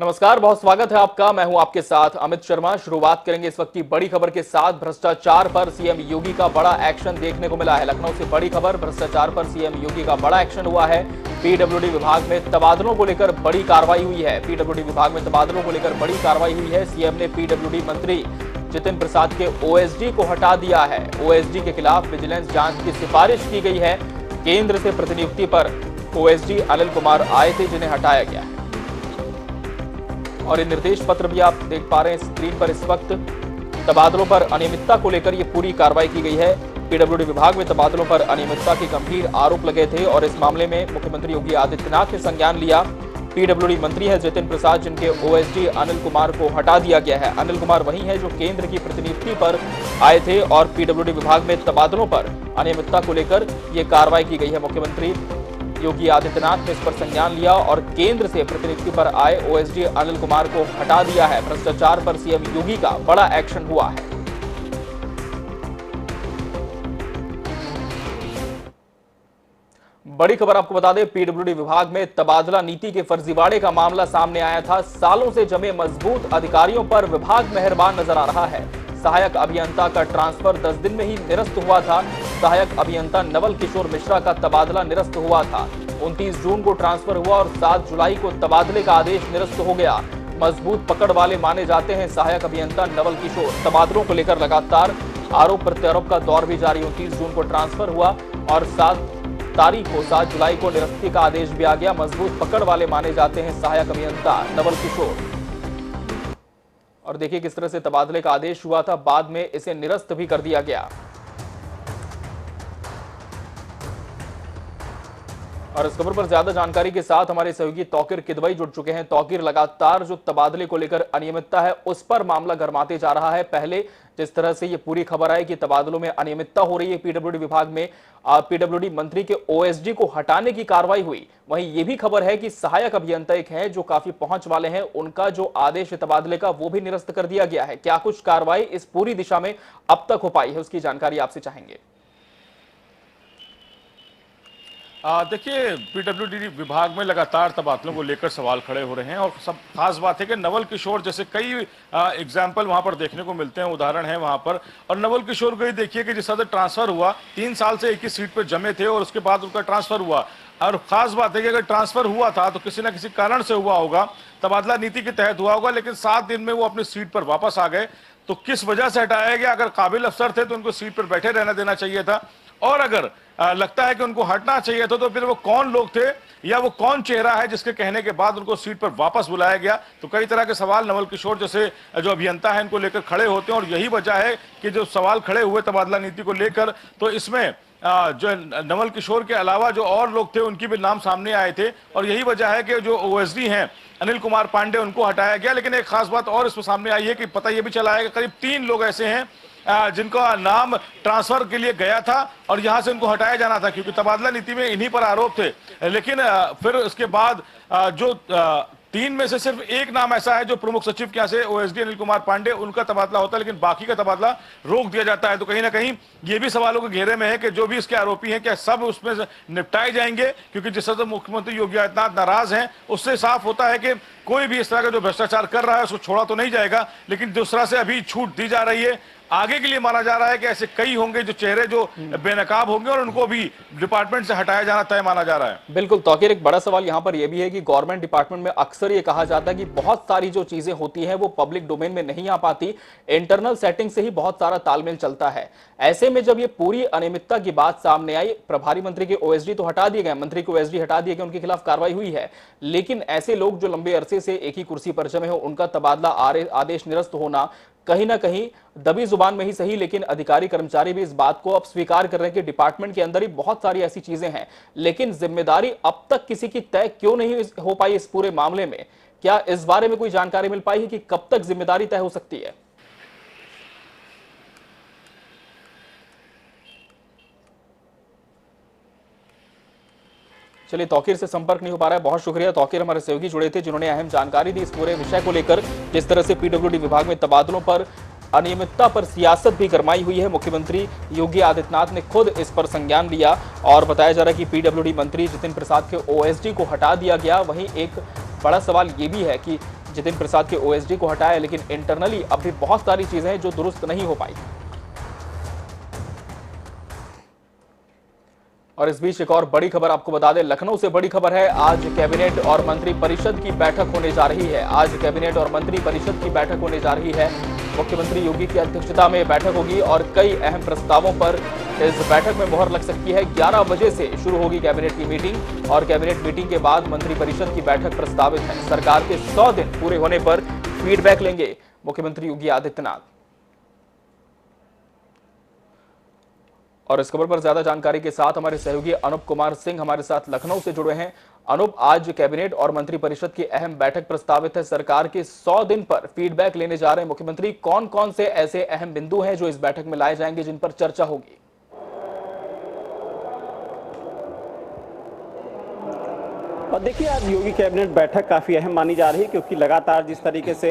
नमस्कार, बहुत स्वागत है आपका। मैं हूं आपके साथ अमित शर्मा। शुरुआत करेंगे इस वक्त की बड़ी खबर के साथ। भ्रष्टाचार पर सीएम योगी का बड़ा एक्शन देखने को मिला है। लखनऊ से बड़ी खबर, भ्रष्टाचार पर सीएम योगी का बड़ा एक्शन हुआ है। पीडब्ल्यूडी विभाग में तबादलों को लेकर बड़ी कार्रवाई हुई है। पीडब्ल्यूडी विभाग में तबादलों को लेकर बड़ी कार्रवाई हुई है। सीएम ने पीडब्ल्यूडी मंत्री जितिन प्रसाद के ओएसडी को हटा दिया है। ओएसडी के खिलाफ विजिलेंस जांच की सिफारिश की गई है। केंद्र से प्रतिनियुक्ति पर ओएसडी अनिल कुमार आए थे, जिन्हें हटाया गया है। और ये निर्देश पत्र भी आप देख पा रहे हैं स्क्रीन पर इस वक्त। तबादलों पर अनियमितता को लेकर ये पूरी कार्रवाई की गई है। पीडब्ल्यूडी विभाग में तबादलों पर अनियमितता के गंभीर आरोप लगे थे और इस मामले में मुख्यमंत्री योगी आदित्यनाथ ने संज्ञान लिया। पीडब्ल्यूडी मंत्री है जितिन प्रसाद, जिनके ओएसडी अनिल कुमार को हटा दिया गया है। अनिल कुमार वही है जो केंद्र की प्रतिनियुक्ति पर आए थे और पीडब्ल्यूडी विभाग में तबादलों पर अनियमितता को लेकर यह कार्रवाई की गई है। मुख्यमंत्री योगी आदित्यनाथ ने इस पर संज्ञान लिया और केंद्र से प्रतिनियुक्ति पर आए ओएसडी अनिल कुमार को हटा दिया है। भ्रष्टाचार पर सीएम योगी का बड़ा एक्शन हुआ है। बड़ी खबर आपको बता दें, पीडब्ल्यूडी विभाग में तबादला नीति के फर्जीवाड़े का मामला सामने आया था। सालों से जमे मजबूत अधिकारियों पर विभाग मेहरबान नजर आ रहा है। सहायक अभियंता का ट्रांसफर 10 दिन में ही निरस्त हुआ था। सहायक अभियंता नवल किशोर मिश्रा का तबादला निरस्त हुआ था। 29 जून को ट्रांसफर हुआ और 7 जुलाई को तबादले का आदेश निरस्त हो गया। मजबूत पकड़ वाले माने जाते हैं सहायक अभियंता नवल किशोर। तबादलों को लेकर लगातार आरोप प्रत्यारोप का दौर भी जारी। 29 जून को ट्रांसफर हुआ और 7 जुलाई को निरस्ती का आदेश भी आ गया। मजबूत पकड़ वाले माने जाते हैं सहायक अभियंता नवल किशोर। और देखिए किस तरह से तबादले का आदेश हुआ था, बाद में इसे निरस्त भी कर दिया गया। और इस खबर पर ज्यादा जानकारी के साथ हमारे सहयोगी तौकीर किदवई जुड़ चुके हैं। तौकीर, लगातार जो तबादले को लेकर अनियमितता है उस पर मामला गरमाते जा रहा है। पहले जिस तरह से ये पूरी खबर आई कि तबादलों में अनियमितता हो रही है पीडब्ल्यूडी विभाग में, पीडब्ल्यूडी मंत्री के ओएसडी को हटाने की कार्रवाई हुई। वहीं ये भी खबर है कि सहायक अभियंता एक हैं जो काफी पहुंच वाले हैं, उनका जो आदेश है तबादले का वो भी निरस्त कर दिया गया है। क्या कुछ कार्रवाई इस पूरी दिशा में अब तक हो पाई है, उसकी जानकारी आपसे चाहेंगे। देखिए, पीडब्ल्यूडी विभाग में लगातार तबादलों को लेकर सवाल खड़े हो रहे हैं और सब खास बात है कि नवल किशोर जैसे कई एग्जाम्पल वहां पर देखने को मिलते हैं, उदाहरण है वहां पर। और नवल किशोर को ही देखिए कि जिस तरह ट्रांसफर हुआ, 3 साल से एक ही सीट पर जमे थे और उसके बाद उनका ट्रांसफर हुआ। और खास बात है कि अगर ट्रांसफर हुआ था तो किसी न किसी कारण से हुआ होगा, तबादला नीति के तहत हुआ होगा, लेकिन 7 दिन में वो अपनी सीट पर वापस आ गए। तो किस वजह से हटाया गया? अगर काबिल अफसर थे तो उनको सीट पर बैठे रहना देना चाहिए था, और अगर लगता है कि उनको हटना चाहिए था तो फिर वो कौन लोग थे या वो कौन चेहरा है जिसके कहने के बाद उनको सीट पर वापस बुलाया गया। तो कई तरह के सवाल नवल किशोर जैसे जो अभियंता है इनको लेकर खड़े होते हैं और यही वजह है कि जो सवाल खड़े हुए तबादला नीति को लेकर, तो इसमें जो नवल किशोर के अलावा जो और लोग थे उनकी भी नाम सामने आए थे। और यही वजह है कि जो ओएसडी हैं अनिल कुमार पांडे, उनको हटाया गया। लेकिन एक खास बात और इसमें सामने आई है कि पता यह भी चला है कि करीब 3 लोग ऐसे हैं जिनका नाम ट्रांसफर के लिए गया था और यहां से उनको हटाया जाना था, क्योंकि तबादला नीति में इन्हीं पर आरोप थे। लेकिन फिर उसके बाद जो 3 में से सिर्फ एक नाम ऐसा है जो प्रमुख सचिव के यहाँ से ओएसडी अनिल कुमार पांडे, उनका तबादला होता है, लेकिन बाकी का तबादला रोक दिया जाता है। तो कहीं ना कहीं ये भी सवालों के घेरे में है कि जो भी इसके आरोपी हैं क्या सब उसमें निपटाए जाएंगे, क्योंकि जिस तरह मुख्यमंत्री योगी आदित्यनाथ नाराज हैं उससे साफ होता है कि कोई भी इस तरह का जो भ्रष्टाचार कर रहा है उसको छोड़ा तो नहीं जाएगा। लेकिन जिस तरह से अभी छूट दी जा रही है, आगे के लिए माना जा रहा है कि ऐसे कई होंगे जो चेहरे जो बेनकाब होंगे और उनको भी डिपार्टमेंट से हटाया जाना तय माना जा रहा है। बिल्कुल तौकीर, एक बड़ा सवाल यहां पर यह भी है कि गवर्नमेंट डिपार्टमेंट में अक्सर ये कहा जाता है कि बहुत सारी जो चीजें होती हैं वो पब्लिक डोमेन में नहीं आ पाती, इंटरनल सेटिंग से ही बहुत सारा तालमेल चलता है। ऐसे में जब ये पूरी अनियमितता की बात सामने आई, प्रभारी मंत्री के ओएसडी तो हटा दिए गए, मंत्री के ओएसडी हटा दिए गए, उनके खिलाफ कार्रवाई हुई है, लेकिन ऐसे लोग जो लंबे अरसे से एक ही कुर्सी पर जमे हो, उनका तबादला आदेश निरस्त होना कहीं ना कहीं दबी जुबान में ही सही, लेकिन अधिकारी कर्मचारी भी इस बात को अब स्वीकार कर रहे हैं कि डिपार्टमेंट के अंदर ही बहुत सारी ऐसी चीजें हैं। लेकिन जिम्मेदारी अब तक किसी की तय क्यों नहीं हो पाई इस पूरे मामले में? क्या इस बारे में कोई जानकारी मिल पाई है कि कब तक जिम्मेदारी तय हो सकती है? चलिए, तौकीर से संपर्क नहीं हो पा रहा है। बहुत शुक्रिया तौकीर, हमारे सहयोगी जुड़े थे जिन्होंने अहम जानकारी दी इस पूरे विषय को लेकर। जिस तरह से पीडब्ल्यूडी विभाग में तबादलों पर अनियमितता पर सियासत भी गरमाई हुई है, मुख्यमंत्री योगी आदित्यनाथ ने खुद इस पर संज्ञान लिया और बताया जा रहा है कि पीडब्ल्यूडी मंत्री जितिन प्रसाद के ओएसडी को हटा दिया गया। वहीं एक बड़ा सवाल ये भी है कि जितिन प्रसाद के ओएसडी को हटाया, लेकिन इंटरनली अब भी बहुत सारी चीजें हैं जो दुरुस्त नहीं हो पाई। और इस बीच एक और बड़ी खबर आपको बता दें, लखनऊ से बड़ी खबर है। आज कैबिनेट और मंत्री परिषद की बैठक होने जा रही है। आज कैबिनेट और मंत्री परिषद की बैठक होने जा रही है। मुख्यमंत्री योगी की अध्यक्षता में बैठक होगी और कई अहम प्रस्तावों पर इस बैठक में मुहर लग सकती है। 11 बजे से शुरू होगी कैबिनेट की मीटिंग और कैबिनेट मीटिंग के बाद मंत्री परिषद की बैठक प्रस्तावित है। सरकार के 100 दिन पूरे होने पर फीडबैक लेंगे मुख्यमंत्री योगी आदित्यनाथ। और इस खबर पर ज्यादा जानकारी के साथ हमारे सहयोगी अनूप कुमार सिंह हमारे साथ लखनऊ से जुड़े हैं। अनूप, आज कैबिनेट और मंत्री परिषद की अहम बैठक प्रस्तावित है। सरकार के 100 दिन पर फीडबैक लेने जा रहे हैं मुख्यमंत्री। कौन कौन से ऐसे अहम बिंदु हैं जो इस बैठक में लाए जाएंगे, जिन पर चर्चा होगी? और देखिए, आज योगी कैबिनेट बैठक काफ़ी अहम मानी जा रही है, क्योंकि लगातार जिस तरीके से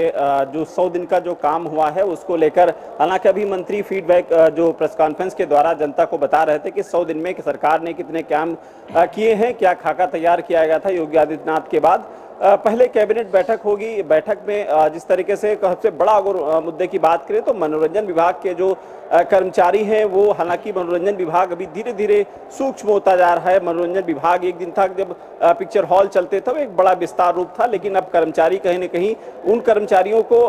जो 100 दिन का जो काम हुआ है उसको लेकर, हालांकि अभी मंत्री फीडबैक जो प्रेस कॉन्फ्रेंस के द्वारा जनता को बता रहे थे कि 100 दिन में कि सरकार ने कितने काम किए हैं, क्या खाका तैयार किया गया था योगी आदित्यनाथ के बाद। पहले कैबिनेट बैठक होगी। बैठक में जिस तरीके से सबसे बड़ा अगर मुद्दे की बात करें तो मनोरंजन विभाग के जो कर्मचारी हैं वो, हालांकि मनोरंजन विभाग अभी धीरे धीरे सूक्ष्म होता जा रहा है। मनोरंजन विभाग एक दिन तक जब पिक्चर हॉल चलते थे वो एक बड़ा विस्तार रूप था, लेकिन अब कर्मचारी कहीं न कहीं उन कर्मचारियों को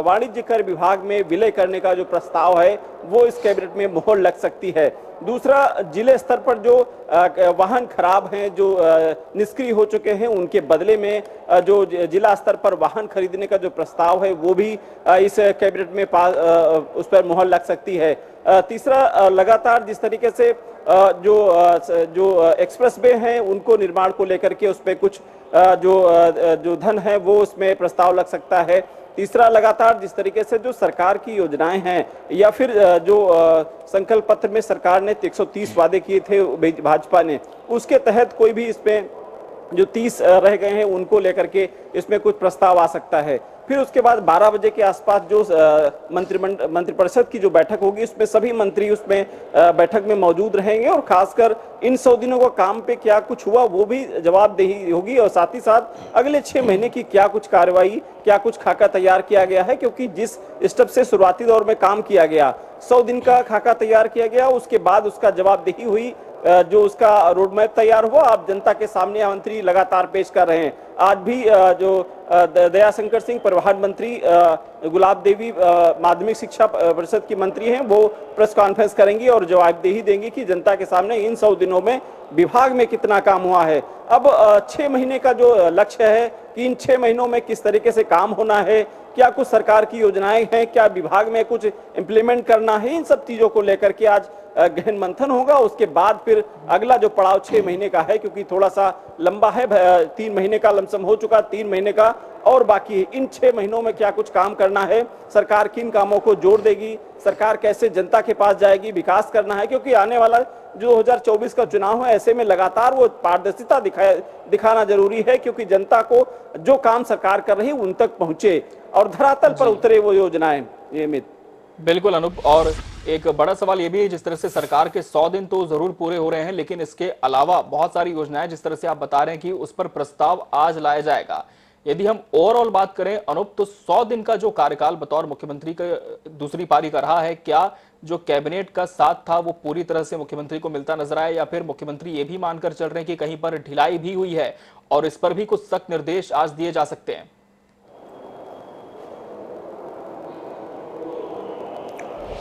वाणिज्य कर विभाग में विलय करने का जो प्रस्ताव है वो इस कैबिनेट में मोहर लग सकती है। दूसरा, जिले स्तर पर जो वाहन खराब हैं, जो निष्क्रिय हो चुके हैं, उनके बदले में जो जिला स्तर पर वाहन खरीदने का जो प्रस्ताव है वो भी इस कैबिनेट में उस पर मोहर लग सकती है। तीसरा, लगातार जिस तरीके से जो एक्सप्रेस वे हैं उनको निर्माण को लेकर के उस पर कुछ जो धन है वो उसमें प्रस्ताव लग सकता है। तीसरा, लगातार जिस तरीके से जो सरकार की योजनाएं हैं या फिर जो संकल्प पत्र में सरकार ने 130 वादे किए थे भाजपा ने, उसके तहत कोई भी इसमें जो 30 रह गए हैं उनको लेकर के इसमें कुछ प्रस्ताव आ सकता है। फिर उसके बाद 12 बजे के आसपास जो मंत्रिपरिषद की जो बैठक होगी उसमें सभी मंत्री उसमें बैठक में मौजूद रहेंगे और खासकर इन 100 दिनों का काम पे क्या कुछ हुआ वो भी जवाबदेही होगी, और साथ ही साथ अगले 6 महीने की क्या कुछ कार्रवाई, क्या कुछ खाका तैयार किया गया है, क्योंकि जिस स्टेप से शुरुआती दौर में काम किया गया, 100 दिन का खाका तैयार किया गया, उसके बाद उसका जवाबदेही हुई, जो उसका रोड मैप तैयार हुआ, अब जनता के सामने मंत्री लगातार पेश कर रहे हैं। आज भी जो दयाशंकर सिंह परिवहन मंत्री, गुलाब देवी माध्यमिक शिक्षा परिषद की मंत्री हैं, वो प्रेस कॉन्फ्रेंस करेंगी और जवाबदेही देंगी कि जनता के सामने इन 100 दिनों में विभाग में कितना काम हुआ है। अब 6 महीने का जो लक्ष्य है कि इन 6 महीनों में किस तरीके से काम होना है, क्या कुछ सरकार की योजनाएं हैं, क्या विभाग में कुछ इम्प्लीमेंट करना है, इन सब चीजों को लेकर के आज गहन मंथन होगा। उसके बाद फिर अगला जो पड़ाव 6 महीने का है, क्योंकि थोड़ा सा लंबा है, 3 महीने का लमसम हो चुका, 3 महीने का और बाकी है। इन 6 महीनों में क्या कुछ काम करना है, सरकार किन कामों को जोड़ देगी, सरकार कैसे जनता के पास जाएगी, विकास करना है, क्योंकि आने वाला जो 2024 का चुनाव है, ऐसे में लगातार वो पारदर्शिता दिखाना जरूरी है, क्योंकि जनता को जो काम सरकार कर रही है उन तक पहुंचे और धरातल पर उतरे वो योजनाएं। ये बिल्कुल अनूप, और एक बड़ा सवाल ये भी है, जिस तरह से सरकार के 100 दिन तो जरूर पूरे हो रहे हैं, लेकिन इसके अलावा बहुत सारी योजनाएं जिस तरह से आप बता रहे हैं कि उस पर प्रस्ताव आज लाया जाएगा। यदि हम ओवरऑल बात करें अनूप, तो 100 दिन का जो कार्यकाल बतौर मुख्यमंत्री का दूसरी पारी का रहा है, क्या जो कैबिनेट का साथ था वो पूरी तरह से मुख्यमंत्री को मिलता नजर आया, या फिर मुख्यमंत्री ये भी मानकर चल रहे हैं कि कहीं पर ढिलाई भी हुई है और इस पर भी कुछ सख्त निर्देश आज दिए जा सकते हैं?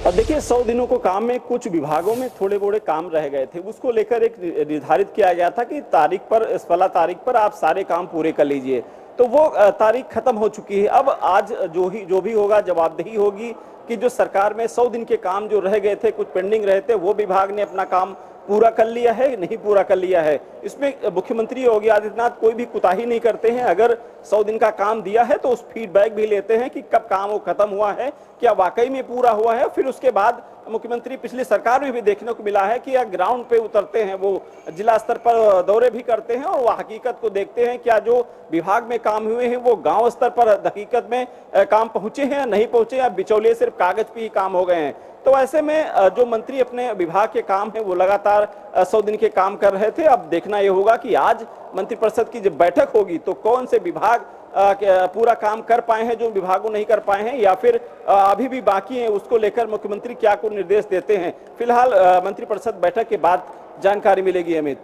अब देखिए, 100 दिनों को काम में कुछ विभागों में थोड़े बोड़े काम रह गए थे, उसको लेकर एक निर्धारित किया गया था कि तारीख पर, इस फला तारीख पर आप सारे काम पूरे कर लीजिए, तो वो तारीख खत्म हो चुकी है। अब आज जो भी होगा जवाबदेही होगी कि जो सरकार में 100 दिन के काम जो रह गए थे, कुछ पेंडिंग रहे थे, वो विभाग ने अपना काम पूरा कर लिया है, नहीं पूरा कर लिया है। इसमें मुख्यमंत्री योगी आदित्यनाथ कोई भी कुताही नहीं करते हैं। अगर 100 दिन का काम दिया है तो उस फीडबैक भी लेते हैं कि कब काम वो खत्म हुआ है, क्या वाकई में पूरा हुआ है। फिर उसके बाद मुख्यमंत्री पिछली सरकार में भी देखने को मिला है कि ग्राउंड पे उतरते हैं, वो जिला स्तर पर दौरे भी करते हैं और वह हकीकत को देखते हैं, क्या जो विभाग में काम हुए हैं वो गांव स्तर पर हकीकत में काम पहुंचे हैं या नहीं पहुंचे, या बिचौलिए सिर्फ कागज पे ही काम हो गए हैं। तो ऐसे में जो मंत्री अपने विभाग के काम है वो लगातार 100 दिन के काम कर रहे थे। अब देखना ये होगा कि आज मंत्रिपरिषद की जब बैठक होगी तो कौन से विभाग पूरा काम कर पाए हैं जो विभागों नहीं कर पाए हैं, या फिर अभी भी बाकी है, उसको लेकर मुख्यमंत्री क्या को निर्देश देते हैं? फिलहाल मंत्रिपरिषद बैठक के बाद जानकारी मिलेगी। अमित,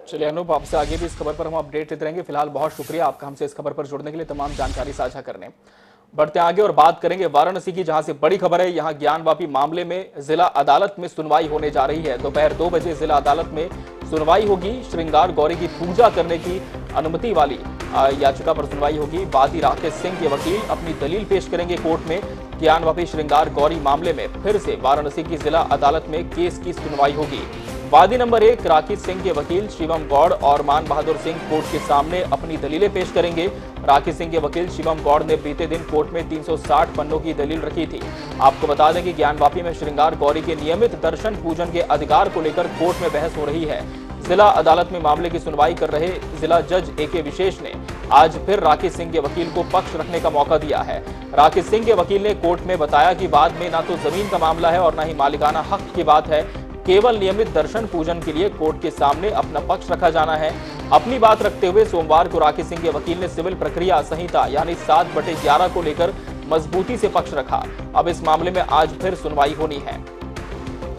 चलिए अनूप, आपसे आगे भी इस खबर पर हम अपडेट देते रहेंगे। फिलहाल बहुत शुक्रिया आपका हमसे इस खबर पर जुड़ने के लिए, तमाम जानकारी साझा करने। बढ़ते आगे और बात करेंगे वाराणसी की, जहां से बड़ी खबर है। यहां ज्ञानवापी मामले में जिला अदालत में सुनवाई होने जा रही है। दोपहर 2 बजे जिला अदालत में सुनवाई होगी। श्रृंगार गौरी की पूजा करने की अनुमति वाली याचिका पर सुनवाई होगी। वादी राकेश सिंह के वकील अपनी दलील पेश करेंगे कोर्ट में। ज्ञानवापी श्रृंगार गौरी मामले में फिर से वाराणसी की जिला अदालत में केस की सुनवाई होगी। वादी नंबर 1 राकेश सिंह के वकील शिवम गौड़ और मान बहादुर सिंह कोर्ट के सामने अपनी दलीलें पेश करेंगे। राकेश सिंह के वकील शिवम गौड़ ने बीते दिन कोर्ट में 360 पन्नों की दलील रखी थी। आपको बता दें कि ज्ञानवापी में श्रृंगार गौरी के नियमित दर्शन पूजन के अधिकार को लेकर कोर्ट में बहस हो रही है। जिला अदालत में मामले की सुनवाई कर रहे जिला जज AK विशेष ने आज फिर राकेश सिंह के वकील को पक्ष रखने का मौका दिया है। राकेश सिंह के वकील ने कोर्ट में बताया कि बाद में ना तो जमीन का मामला है और न ही मालिकाना हक की बात है, केवल नियमित दर्शन पूजन के लिए कोर्ट के सामने अपना पक्ष रखा जाना है। अपनी बात रखते हुए सोमवार को राकेश सिंह के वकील ने सिविल प्रक्रिया संहिता यानी 7/11 को लेकर मजबूती से पक्ष रखा। अब इस मामले में आज फिर सुनवाई होनी है।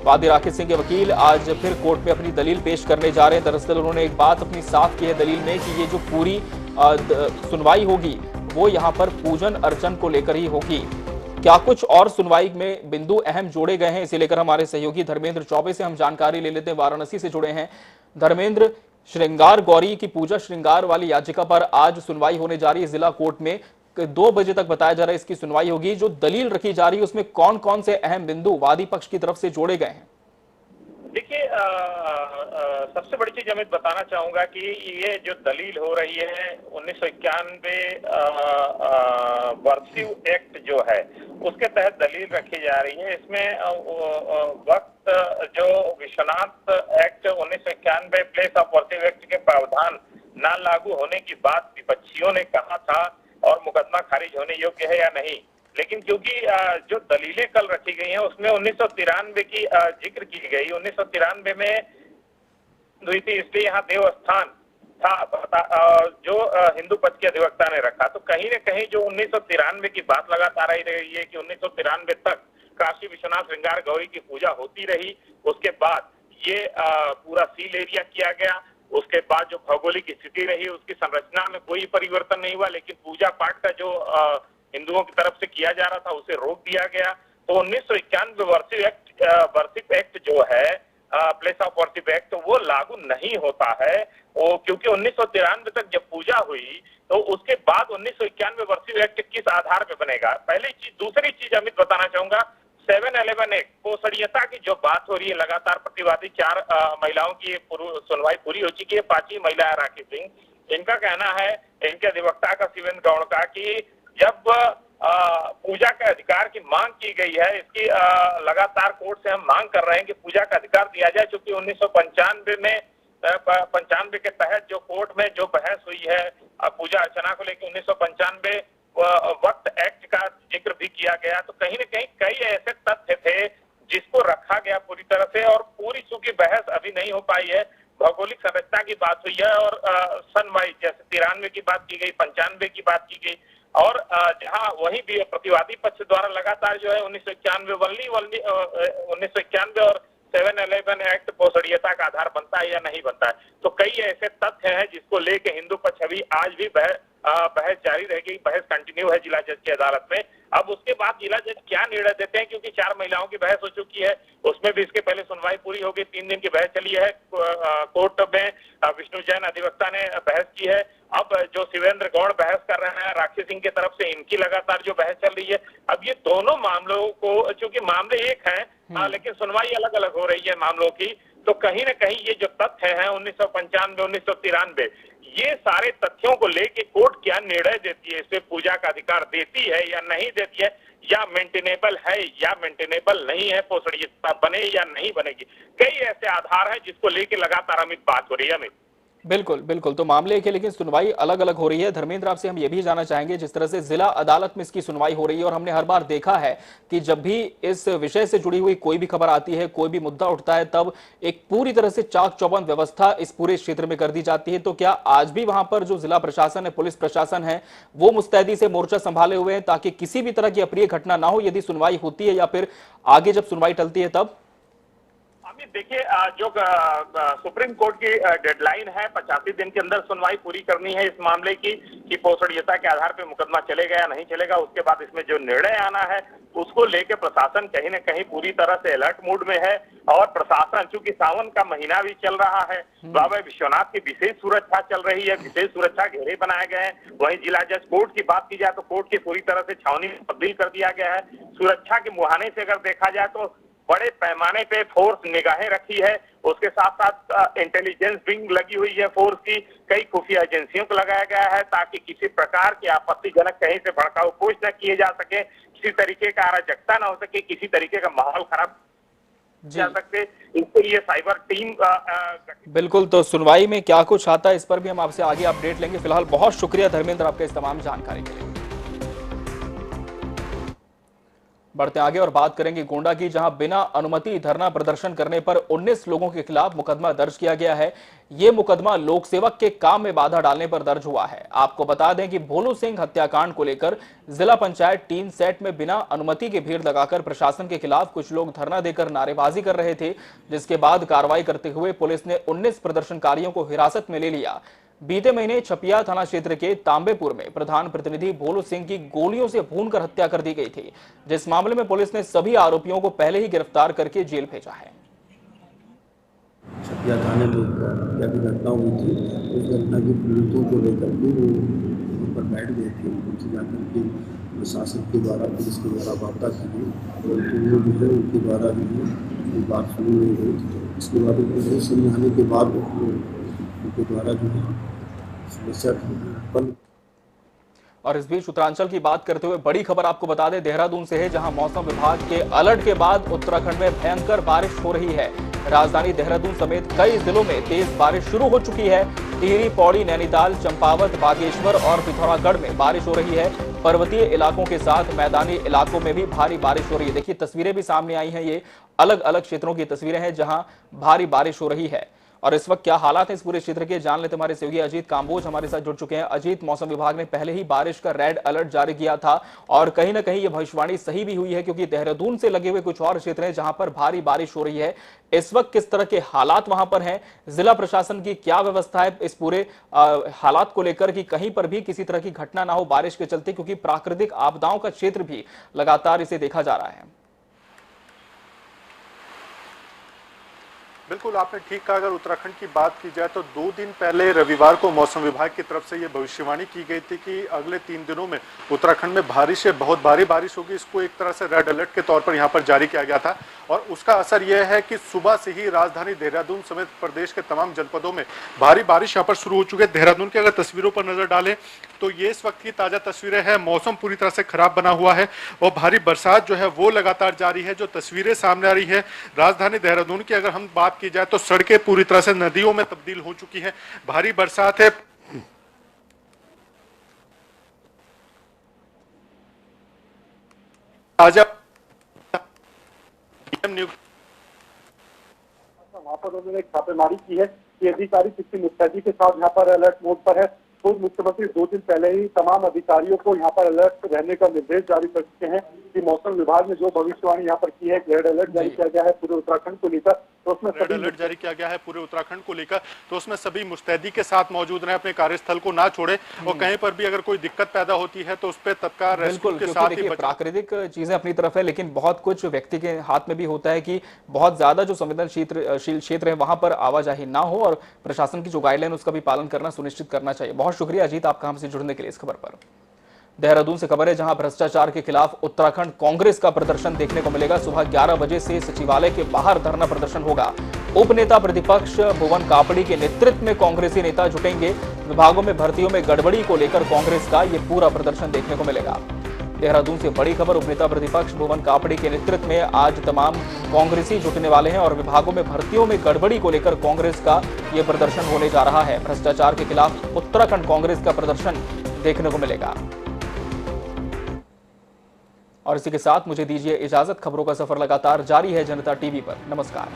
वादी राकेश सिंह के वकील आज फिर कोर्ट में अपनी दलील पेश करने जा रहे हैं। दरअसल उन्होंने एक बात अपनी साफ की है दलील में कि ये जो पूरी सुनवाई होगी वो यहाँ पर पूजन अर्चन को लेकर ही होगी। क्या कुछ और सुनवाई में बिंदु अहम जोड़े गए हैं, इसे लेकर हमारे सहयोगी धर्मेंद्र चौबे से हम जानकारी ले लेते हैं। वाराणसी से जुड़े हैं धर्मेंद्र, श्रृंगार गौरी की पूजा श्रृंगार वाली याचिका पर आज सुनवाई होने जा रही है जिला कोर्ट में। 2 बजे तक बताया जा रहा है इसकी सुनवाई होगी। जो दलील रखी जा रही है उसमें कौन कौन से अहम बिंदु वादी पक्ष की तरफ से जोड़े गए हैं? देखिए, सबसे बड़ी चीज अमित बताना चाहूंगा कि ये जो दलील हो रही है 1991 वर्सिव एक्ट जो है उसके तहत दलील रखी जा रही है। इसमें वक्त जो Vishwanath act 1991 place of worship act के प्रावधान न लागू होने की बात विपक्षियों ने कहा था और मुकदमा खारिज होने योग्य है या नहीं, लेकिन क्योंकि जो दलीलें कल रखी गई हैं उसमें 1993 की जिक्र की गई। 1993 में हुई थी, इसलिए यहाँ देवस्थान था जो हिंदू पक्ष के अधिवक्ता ने रखा। तो कहीं न कहीं जो 1993 की बात लगातार आई रही है कि 1993 तक काशी विश्वनाथ श्रृंगार गौरी की पूजा होती रही। उसके बाद ये पूरा सील एरिया किया गया। उसके बाद जो भौगोलिक स्थिति रही उसकी संरचना में कोई परिवर्तन नहीं हुआ, लेकिन पूजा पाठ का जो हिंदुओं की तरफ से किया जा रहा था उसे रोक दिया गया। तो 1991 वर्सिव एक्ट जो है प्लेस ऑफ वर्सिव एक्ट, तो वो लागू नहीं होता है वो, क्योंकि 1993 तक जब पूजा हुई तो उसके बाद 1991 वर्सिव एक्ट किस आधार पे बनेगा, पहली चीज। दूसरी चीज अमित बताना चाहूंगा, 711 एक्ट पोषणीयता की जो बात हो रही है, लगातार प्रतिवादी 4 महिलाओं की सुनवाई पूरी हो चुकी है। 5वीं महिला है राकेश सिंह। इनका कहना है, इनके अधिवक्ता का शिवेंद्र गौड़ का, कि जब पूजा के अधिकार की मांग की गई है, इसकी लगातार कोर्ट से हम मांग कर रहे हैं कि पूजा का अधिकार दिया जाए, क्योंकि 1995 में 95 के तहत जो कोर्ट में जो बहस हुई है पूजा अर्चना को लेकर 1995 वक्त एक्ट का जिक्र भी किया गया। तो कहीं न कहीं कई ऐसे तथ्य थे जिसको रखा गया पूरी तरह से, और पूरी चूंकि बहस अभी नहीं हो पाई है। भौगोलिक संरचना की बात हुई है और सन वाइज जैसे 93 की बात की गई, 95 की बात की गई, और जहां वहीं भी प्रतिवादी पक्ष द्वारा लगातार जो है 1991 और 711 एक्ट पोषणीयता का आधार बनता है या नहीं बनता है। तो कई ऐसे तथ्य हैं जिसको लेके हिंदू पक्ष अभी आज भी बहस जारी रहेगी। बहस कंटिन्यू है जिला जज की अदालत में। अब उसके बाद जिला जज क्या निर्णय देते हैं, क्योंकि 4 महिलाओं की बहस हो चुकी है, उसमें भी इसके पहले सुनवाई पूरी हो गई। 3 दिन की बहस चली है कोर्ट में। विष्णु जैन अधिवक्ता ने बहस की है। अब जो शिवेंद्र गौड़ बहस कर रहे हैं राकेश सिंह की तरफ से, इनकी लगातार जो बहस चल रही है। अब ये दोनों मामलों को, चूंकि मामले एक हैं लेकिन सुनवाई अलग अलग हो रही है मामलों की, तो कहीं न कहीं ये जो तथ्य हैं 1995 1993, ये सारे तथ्यों को लेके कोर्ट क्या निर्णय देती है, इसे पूजा का अधिकार देती है या नहीं देती है, या मेंटेनेबल है या मेंटेनेबल नहीं है, पोषणीयता बने या नहीं बनेगी। कई ऐसे आधार हैं जिसको लेके लगातार अमित बात हो रही है। अमित बिल्कुल बिल्कुल, तो मामले की लेकिन सुनवाई अलग अलग हो रही है। धर्मेंद्र, आपसे हम ये भी जानना चाहेंगे, जिस तरह से जिला अदालत में इसकी सुनवाई हो रही है और हमने हर बार देखा है कि जब भी इस विषय से जुड़ी हुई कोई भी खबर आती है, कोई भी मुद्दा उठता है, तब एक पूरी तरह से चाक चौबंद व्यवस्था इस पूरे क्षेत्र में कर दी जाती है। तो क्या आज भी वहां पर जो जिला प्रशासन है, पुलिस प्रशासन है, वो मुस्तैदी से मोर्चा संभाले हुए हैं ताकि किसी भी तरह की अप्रिय घटना ना हो, यदि सुनवाई होती है या फिर आगे जब सुनवाई टलती है तब? अमित, देखिए, जो सुप्रीम कोर्ट की डेडलाइन है 85 दिन के अंदर सुनवाई पूरी करनी है इस मामले की, कि पोषणीयता के आधार पर मुकदमा चलेगा या नहीं चलेगा। उसके बाद इसमें जो निर्णय आना है उसको लेकर प्रशासन कहीं न कहीं पूरी तरह से अलर्ट मूड में है। और प्रशासन, चूंकि सावन का महीना भी चल रहा है, बाबा विश्वनाथ की विशेष सुरक्षा चल रही है, विशेष सुरक्षा घेरे बनाए गए हैं। वहीं जिला जज कोर्ट की बात की जाए तो कोर्ट की पूरी तरह से छावनी में तब्दील कर दिया गया है। सुरक्षा के मुहाने से अगर देखा जाए तो बड़े पैमाने पे फोर्स निगाहें रखी है। उसके साथ साथ इंटेलिजेंस विंग लगी हुई है फोर्स की, कई खुफिया एजेंसियों को लगाया गया है ताकि किसी प्रकार की आपत्तिजनक कहीं से भड़काऊ पोस्ट न किए जा सके, किसी तरीके का अराजकता न हो सके, किसी तरीके का माहौल खराब जा सकते। इसके लिए साइबर टीम बिल्कुल, तो सुनवाई में क्या कुछ आता है इस पर भी हम आपसे आगे अपडेट लेंगे। फिलहाल बहुत शुक्रिया धर्मेंद्र आपके इस तमाम जानकारी के लिए। बढ़ते आगे और बात करेंगे गोंडा की, जहां बिना अनुमति धरना प्रदर्शन करने पर 19 लोगों के खिलाफ मुकदमा दर्ज किया गया है। यह मुकदमा लोक सेवक के काम में बाधा डालने पर दर्ज हुआ है। आपको बता दें कि भोलू सिंह हत्याकांड को लेकर जिला पंचायत टीन सेट में बिना अनुमति के भीड़ लगाकर प्रशासन के खिलाफ कुछ लोग धरना देकर नारेबाजी कर रहे थे, जिसके बाद कार्रवाई करते हुए पुलिस ने 19 प्रदर्शनकारियों को हिरासत में ले लिया। बीते महीने छपिया थाना क्षेत्र के तांबेपुर में प्रधान प्रतिनिधि भोलू सिंह की गोलियों से भूनकर हत्या कर दी गई थी, जिस मामले में पुलिस ने सभी आरोपियों को पहले ही गिरफ्तार करके जेल भेजा है। छपिया थाने में हत्या की घटना हुई थी, उस घटना की पीड़ितों को लेकर के वो वहाँ पर बैठ गए थे। उनसे जाकर के प्रशासन के द्वारा, पुलिस के द्वारा वार्ता की गई, परंतु वो जो है उनके द्वारा भी बात सुनी नहीं गई। इसके बाद उनको समझाने के बाद उनके द्वारा जो है समस्या उत्पन्न। और इस बीच उत्तरांचल की बात करते हुए बड़ी खबर आपको बता दें, देहरादून से है, जहां मौसम विभाग के अलर्ट के बाद उत्तराखंड में भयंकर बारिश हो रही है। राजधानी देहरादून समेत कई जिलों में तेज बारिश शुरू हो चुकी है। टिहरी, पौड़ी, नैनीताल, चंपावत, बागेश्वर और पिथौरागढ़ में बारिश हो रही है। पर्वतीय इलाकों के साथ मैदानी इलाकों में भी भारी बारिश हो रही है। देखिए, तस्वीरें भी सामने आई हैं, ये अलग अलग क्षेत्रों की तस्वीरें हैं जहां भारी बारिश हो रही है। और इस वक्त क्या हालात हैं इस पूरे क्षेत्र के, जान लेते हमारे सहयोगी अजीत कांबोज हमारे साथ जुड़ चुके हैं। अजीत, मौसम विभाग ने पहले ही बारिश का रेड अलर्ट जारी किया था और कहीं ना कहीं यह भविष्यवाणी सही भी हुई है, क्योंकि देहरादून से लगे हुए कुछ और क्षेत्र हैं जहां पर भारी बारिश हो रही है। इस वक्त किस तरह के हालात वहां पर हैं, जिला प्रशासन की क्या व्यवस्था है इस पूरे हालात को लेकर कि कहीं पर भी किसी तरह की घटना ना हो बारिश के चलते, क्योंकि प्राकृतिक आपदाओं का क्षेत्र भी लगातार इसे देखा जा रहा है। बिल्कुल, आपने ठीक कहा। अगर उत्तराखंड की बात की जाए तो 2 दिन पहले रविवार को मौसम विभाग की तरफ से ये भविष्यवाणी की गई थी कि अगले 3 दिनों में उत्तराखंड में भारी से बहुत भारी बारिश होगी। इसको एक तरह से रेड अलर्ट के तौर पर यहाँ पर जारी किया गया था और उसका असर यह है कि सुबह से ही राजधानी देहरादून समेत प्रदेश के तमाम जनपदों में भारी बारिश यहाँ पर शुरू हो चुकी है। देहरादून की अगर तस्वीरों पर नजर डालें तो ये इस वक्त की ताजा तस्वीरें हैं। मौसम पूरी तरह से खराब बना हुआ है और भारी बरसात जो है वो लगातार जारी है। जो तस्वीरें सामने आ रही है राजधानी देहरादून की, अगर हम बात की जाए तो सड़कें पूरी तरह से नदियों में तब्दील हो चुकी हैं। भारी बरसात है। ताजा वहाँ पर उन्होंने छापेमारी की है कि अधिकारी किसी मुस्तैदी के साथ यहाँ पर अलर्ट मोड पर है। खुद मुख्यमंत्री 2 दिन पहले ही तमाम अधिकारियों को यहाँ पर अलर्ट रहने का निर्देश जारी कर चुके हैं कि मौसम विभाग ने जो भविष्यवाणी यहाँ पर की है, रेड अलर्ट जारी किया गया है पूरे उत्तराखंड को लेकर, तो उसमें रेड अलर्ट जारी किया गया है पूरे उत्तराखंड को लेकर, तो उसमें सभी मुस्तैदी के साथ मौजूद रहे, अपने कार्यस्थल को ना छोड़े और कहीं पर भी अगर कोई दिक्कत पैदा होती है तो उस पर तत्काल रेस्क्यू के साथ ही। प्राकृतिक चीजें अपनी तरफ है, लेकिन बहुत कुछ व्यक्ति के हाथ में भी होता है कि बहुत ज्यादा जो संवेदनशील क्षेत्र है वहां पर आवाजाही ना हो और प्रशासन की जो गाइडलाइन उसका भी पालन करना सुनिश्चित करना चाहिए। बहुत शुक्रिया अजीत आपका हमसे जुड़ने के लिए इस खबर पर। देहरादून से खबर है, जहां भ्रष्टाचार के खिलाफ उत्तराखंड कांग्रेस का प्रदर्शन देखने को मिलेगा। सुबह 11 बजे से सचिवालय के बाहर धरना प्रदर्शन होगा। उप नेता प्रतिपक्ष भुवन कापड़ी के नेतृत्व में कांग्रेसी नेता जुटेंगे। विभागों में भर्तियों में गड़बड़ी को लेकर कांग्रेस का यह पूरा प्रदर्शन देखने को मिलेगा। देहरादून से बड़ी खबर, उपनेता प्रतिपक्ष भुवन कापड़ी के नेतृत्व में आज तमाम कांग्रेसी जुटने वाले हैं और विभागों में भर्तियों में गड़बड़ी को लेकर कांग्रेस का ये प्रदर्शन होने जा रहा है। भ्रष्टाचार के खिलाफ उत्तराखंड कांग्रेस का प्रदर्शन देखने को मिलेगा। और इसी के साथ मुझे दीजिए इजाजत। खबरों का सफर लगातार जारी है जनता टीवी पर। नमस्कार।